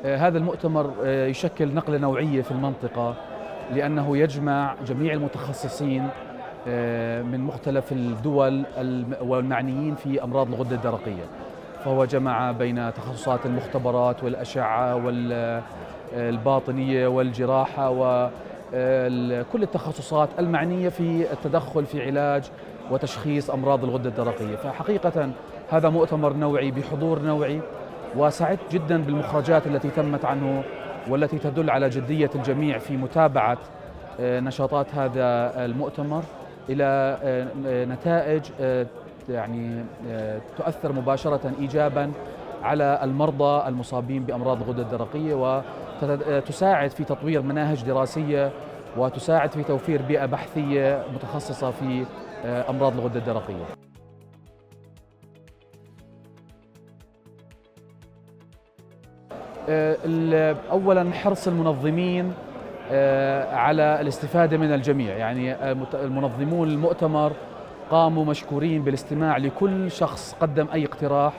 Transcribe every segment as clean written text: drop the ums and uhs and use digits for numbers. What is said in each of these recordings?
هذا المؤتمر يشكل نقلة نوعية في المنطقة، لأنه يجمع جميع المتخصصين من مختلف الدول والمعنيين في أمراض الغدة الدرقية. فهو جمع بين تخصصات المختبرات والأشعة والباطنية والجراحة وكل التخصصات المعنية في التدخل في علاج وتشخيص أمراض الغدة الدرقية. فحقيقة هذا مؤتمر نوعي بحضور نوعي، وسعدت جدا بالمخرجات التي تمت عنه والتي تدل على جدية الجميع في متابعة نشاطات هذا المؤتمر إلى نتائج يعني تؤثر مباشرة إيجابا على المرضى المصابين بأمراض الغدة الدرقية، وتساعد في تطوير مناهج دراسية، وتساعد في توفير بيئة بحثية متخصصة في أمراض الغدة الدرقية. أولا حرص المنظمين على الاستفادة من الجميع، يعني المنظمون المؤتمر قاموا مشكورين بالاستماع لكل شخص قدم أي اقتراح،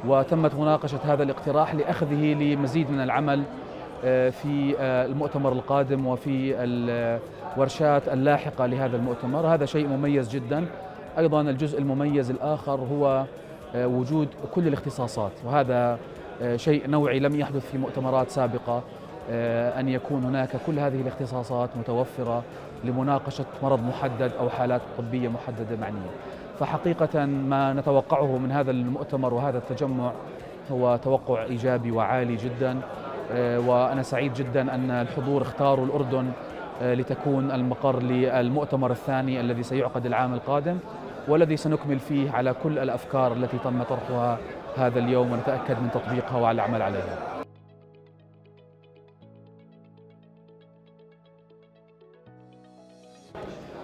وتمت مناقشة هذا الاقتراح لأخذه لمزيد من العمل في المؤتمر القادم وفي الورشات اللاحقة لهذا المؤتمر. هذا شيء مميز جدا. أيضا الجزء المميز الآخر هو وجود كل الاختصاصات، وهذا شيء نوعي لم يحدث في مؤتمرات سابقة، أن يكون هناك كل هذه الاختصاصات متوفرة لمناقشة مرض محدد أو حالات طبية محددة معنية. فحقيقة ما نتوقعه من هذا المؤتمر وهذا التجمع هو توقع إيجابي وعالي جدا، وأنا سعيد جدا أن الحضور اختاروا الأردن لتكون المقر للمؤتمر الثاني الذي سيعقد العام القادم، والذي سنكمل فيه على كل الأفكار التي تم طرحها هذا اليوم ونتأكد من تطبيقها والعمل عليها.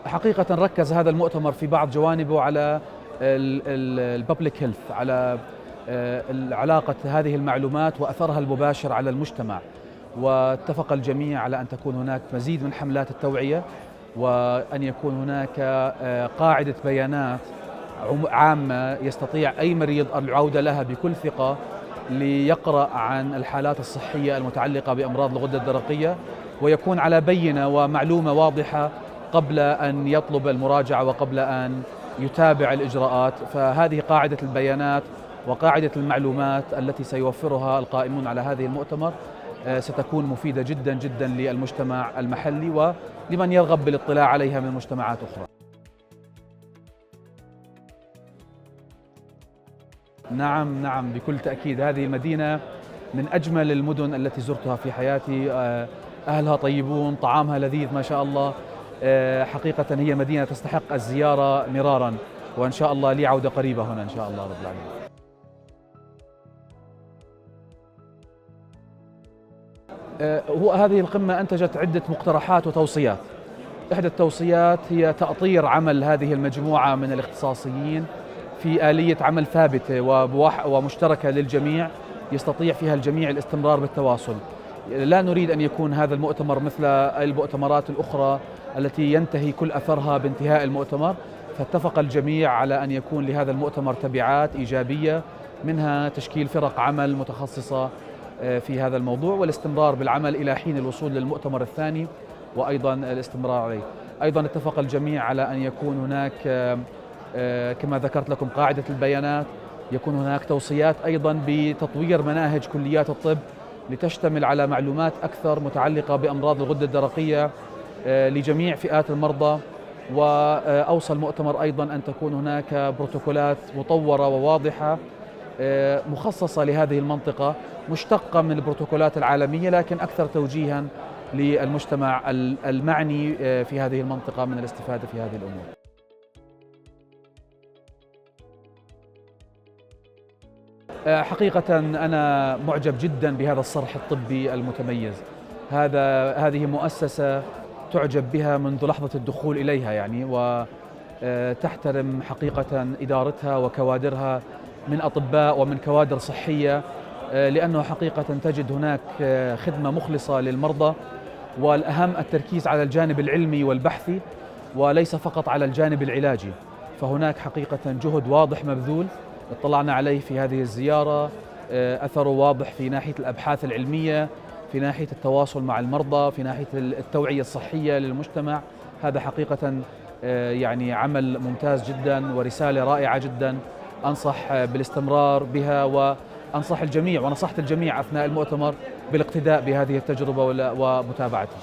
حقيقة ركز هذا المؤتمر في بعض جوانبه على الببليك هيلث، على علاقة هذه المعلومات وأثرها المباشر على المجتمع، واتفق الجميع على أن تكون هناك مزيد من حملات التوعية، وأن يكون هناك قاعدة بيانات عامة يستطيع أي مريض العودة لها بكل ثقة ليقرأ عن الحالات الصحية المتعلقة بأمراض الغدة الدرقية، ويكون على بينة ومعلومة واضحة قبل أن يطلب المراجعة وقبل أن يتابع الإجراءات. فهذه قاعدة البيانات وقاعدة المعلومات التي سيوفرها القائمون على هذه المؤتمر ستكون مفيدة جدا جدا للمجتمع المحلي ولمن يرغب بالاطلاع عليها من مجتمعات أخرى. نعم بكل تأكيد، هذه المدينة من أجمل المدن التي زرتها في حياتي. أهلها طيبون، طعامها لذيذ ما شاء الله. حقيقة هي مدينة تستحق الزيارة مرارا، وإن شاء الله لي عودة قريبة هنا إن شاء الله رب العالمين. هذه القمة أنتجت عدة مقترحات وتوصيات. إحدى التوصيات هي تأطير عمل هذه المجموعة من الاختصاصيين في آلية عمل ثابتة ومشتركة للجميع، يستطيع فيها الجميع الاستمرار بالتواصل. لا نريد أن يكون هذا المؤتمر مثل المؤتمرات الأخرى التي ينتهي كل أثرها بانتهاء المؤتمر، فاتفق الجميع على أن يكون لهذا المؤتمر تبعات إيجابية، منها تشكيل فرق عمل متخصصة في هذا الموضوع والاستمرار بالعمل إلى حين الوصول للمؤتمر الثاني وأيضا الاستمرار عليه. أيضا اتفق الجميع على أن يكون هناك كما ذكرت لكم قاعدة البيانات، يكون هناك توصيات أيضا بتطوير مناهج كليات الطب لتشتمل على معلومات أكثر متعلقة بأمراض الغدة الدرقية لجميع فئات المرضى. وأوصى المؤتمر أيضا أن تكون هناك بروتوكولات مطورة وواضحة مخصصة لهذه المنطقة، مشتقة من البروتوكولات العالمية لكن أكثر توجيها للمجتمع المعني في هذه المنطقة من الاستفادة في هذه الأمور. حقيقة أنا معجب جدا بهذا الصرح الطبي المتميز. هذه مؤسسة تعجب بها منذ لحظة الدخول إليها يعني، وتحترم حقيقة إدارتها وكوادرها من أطباء ومن كوادر صحية، لأنه حقيقة تجد هناك خدمة مخلصة للمرضى، والأهم التركيز على الجانب العلمي والبحثي وليس فقط على الجانب العلاجي. فهناك حقيقة جهد واضح مبذول اطلعنا عليه في هذه الزيارة أثره واضح في ناحية الأبحاث العلمية، في ناحية التواصل مع المرضى، في ناحية التوعية الصحية للمجتمع. هذا حقيقة يعني عمل ممتاز جدا ورسالة رائعة جدا، أنصح بالاستمرار بها، وأنصح الجميع ونصحت الجميع أثناء المؤتمر بالاقتداء بهذه التجربة ومتابعتها.